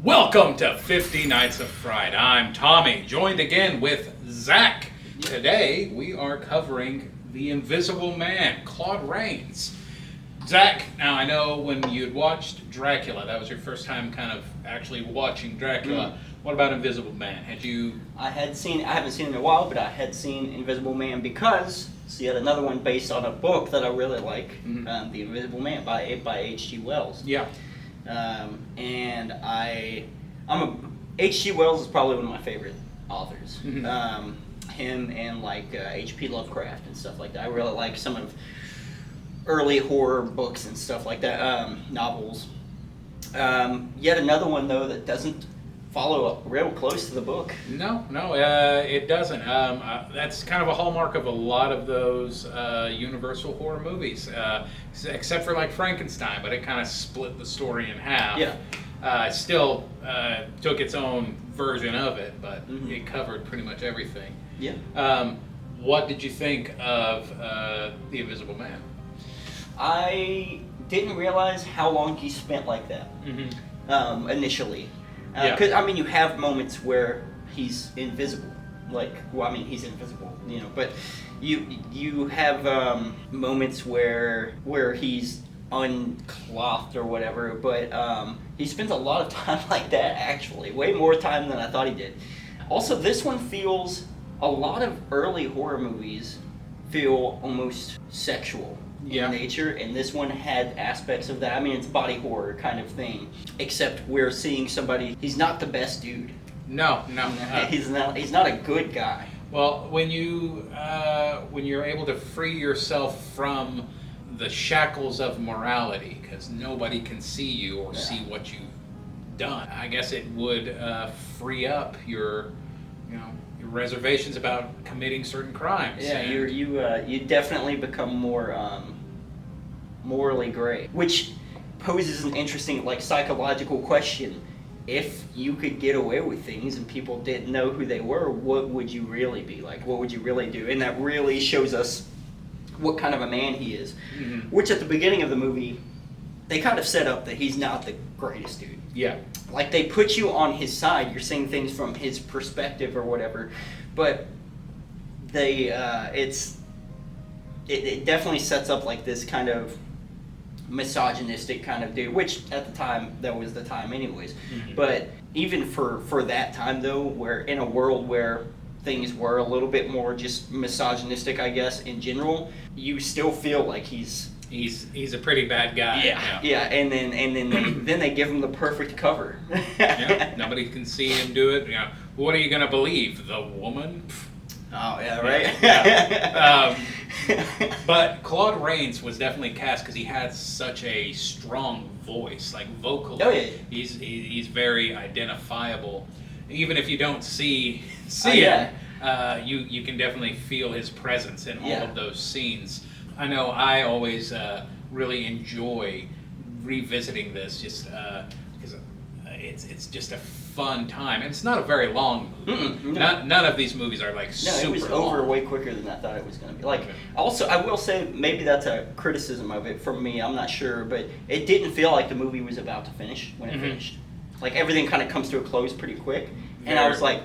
Welcome to 50 Nights of Fright. I'm Tommy, joined again with Zach. Today we are covering The Invisible Man, Claude Rains. Zach, now I know when you'd watched Dracula, that was your first time kind of actually watching Dracula. What about Invisible Man? I haven't seen it in a while, but I had seen Invisible Man because it's yet another one based on a book that I really like, The Invisible Man by H.G. Wells. Yeah. And H.G. Wells is probably one of my favorite authors. Him and H.P. Lovecraft and stuff like that. I really like some of early horror books and stuff like that, novels. Yet another one though that doesn't follow up real close to the book. No, it doesn't. That's kind of a hallmark of a lot of those Universal horror movies, except for like Frankenstein, but it kind of split the story in half. Yeah. It still took its own version of it, but it covered pretty much everything. Yeah. What did you think of The Invisible Man? I didn't realize how long he spent like that initially. Because you have moments where he's invisible, he's invisible, but you have moments where he's unclothed or whatever, but he spends a lot of time like that, actually, way more time than I thought he did. Also, this one feels, a lot of early horror movies feel almost sexual in nature, and this one had aspects of that. It's body horror kind of thing, except we're seeing somebody, he's not the best dude. No. He's not a good guy. Well, when you're able to free yourself from the shackles of morality, because nobody can see you or see what you've done, I guess it would free up your reservations about committing certain crimes. Yeah, you definitely become more morally gray, which poses an interesting psychological question. If you could get away with things and people didn't know who they were, what would you really be like? What would you really do? And that really shows us what kind of a man he is. Which at the beginning of the movie, they kind of set up that he's not the greatest dude. Yeah. They put you on his side. You're seeing things from his perspective or whatever, but it definitely sets up this kind of misogynistic kind of dude, which at the time, that was the time anyways. But even for that time though, where in a world where things were a little bit more just misogynistic, I guess, in general, you still feel like he's a pretty bad guy. Yeah, and then they give him the perfect cover. Nobody can see him do it. What are you gonna believe? The woman? Oh yeah, right. Yeah. But Claude Rains was definitely cast because he had such a strong voice, vocally. Oh yeah. He's very identifiable. Even if you don't see him, you can definitely feel his presence in all of those scenes. I know I always really enjoy revisiting this just because it's just a fun time. And it's not a very long movie. No. None of these movies are super it was over way quicker than I thought it was going to be. Also, I will say, maybe that's a criticism of it from me, I'm not sure, but it didn't feel like the movie was about to finish when it finished. Everything kind of comes to a close pretty quick. And I was like,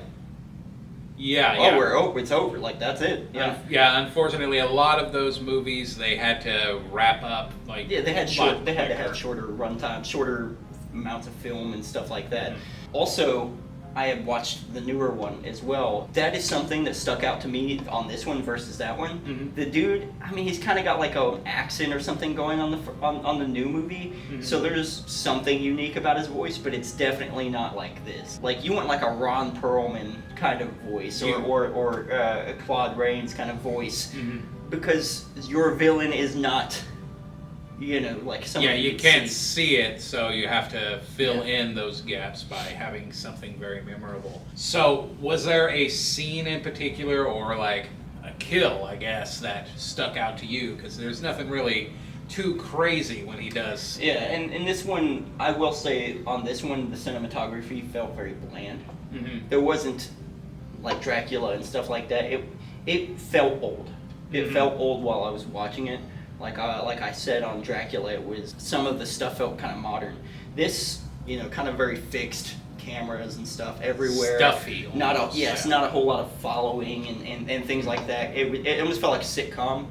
it's over. That's it. Yeah. Unfortunately, a lot of those movies they had to wrap up. They had to have shorter runtime, shorter amounts of film and stuff like that. Also, I have watched the newer one as well. That is something that stuck out to me on this one versus that one. The dude, he's kind of got an accent or something going on the new movie. So there's something unique about his voice, but it's definitely not like this. You want a Ron Perlman kind of voice or a Claude Rains kind of voice, because your villain is not, you can't see it, so you have to fill in those gaps by having something very memorable. So, was there a scene in particular, or a kill, I guess, that stuck out to you? Because there's nothing really too crazy when he does. Yeah, and in this one, I will say, on this one, the cinematography felt very bland. There wasn't Dracula and stuff like that. It felt old. It felt old while I was watching it. Like I said on Dracula, it was, some of the stuff felt kind of modern. This you know, kind of very fixed cameras and stuff everywhere. Stuffy. Not a whole lot of following and things like that. It almost felt like a sitcom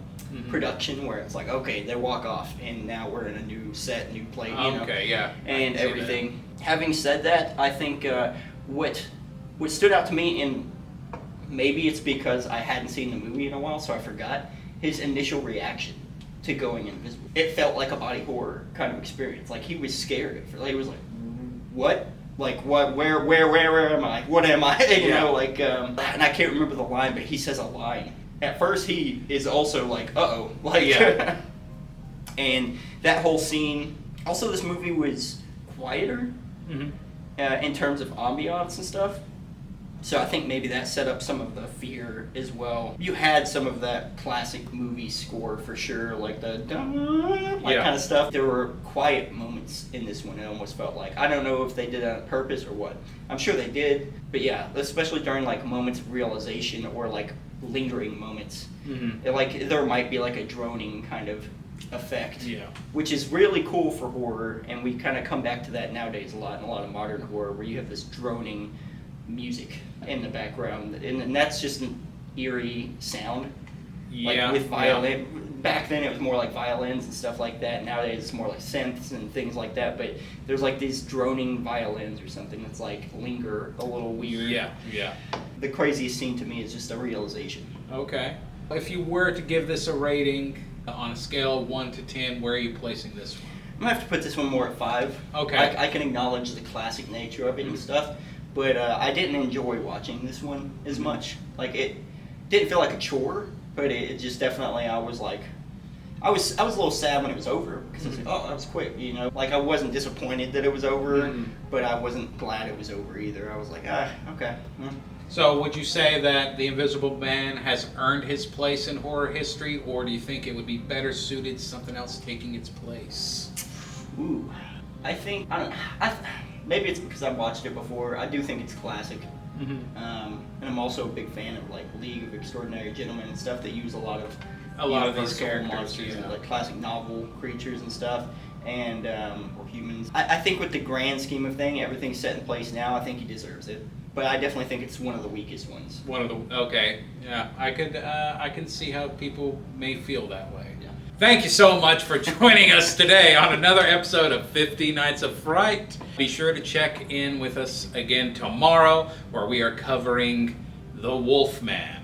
production where it's like, okay, they walk off and now we're in a new set, new play, you know, and everything. Having said that, I think what stood out to me, and maybe it's because I hadn't seen the movie in a while, so I forgot, his initial reaction to going invisible. It felt like a body horror kind of experience. Like, he was scared at first. He was like, what? Like, what, where am I? What am I? You know, like, and I can't remember the line, but he says a line. At first, he is also like, uh-oh. Like, and that whole scene. Also, this movie was quieter in terms of ambiance and stuff. So I think maybe that set up some of the fear as well. You had some of that classic movie score for sure, like the kind of stuff. There were quiet moments in this one, it almost felt like. I don't know if they did it on purpose or what. I'm sure they did, but yeah, especially during like moments of realization or like lingering moments. Like there might be like a droning kind of effect, which is really cool for horror, and we kind of come back to that nowadays a lot in a lot of modern horror, where you have this droning music in the background, and that's just an eerie sound, like with violin. Back then it was more like violins and stuff like that. Nowadays it's more like synths and things like that, but there's like these droning violins or something that's like linger a little weird. The craziest scene to me is just a realization. Okay. If you were to give this a rating on a scale of 1 to 10, where are you placing this one? I'm gonna have to put this one more at 5. Okay. I can acknowledge the classic nature of it and stuff, but I didn't enjoy watching this one as much. Like, it didn't feel like a chore, but it just definitely, I was a little sad when it was over, because I was like, oh, that was quick, you know? Like, I wasn't disappointed that it was over, but I wasn't glad it was over either. I was like, okay. So would you say that The Invisible Man has earned his place in horror history, or do you think it would be better suited to something else taking its place? Ooh, I think, maybe it's because I've watched it before. I do think it's classic. And I'm also a big fan of like League of Extraordinary Gentlemen and stuff that use a lot of these characters, monsters, like classic novel creatures and stuff, and or humans. I think with the grand scheme of thing, everything's set in place now. I think he deserves it, but I definitely think it's one of the weakest ones. I can see how people may feel that way. Thank you so much for joining us today on another episode of 50 Nights of Fright. Be sure to check in with us again tomorrow, where we are covering The Wolfman.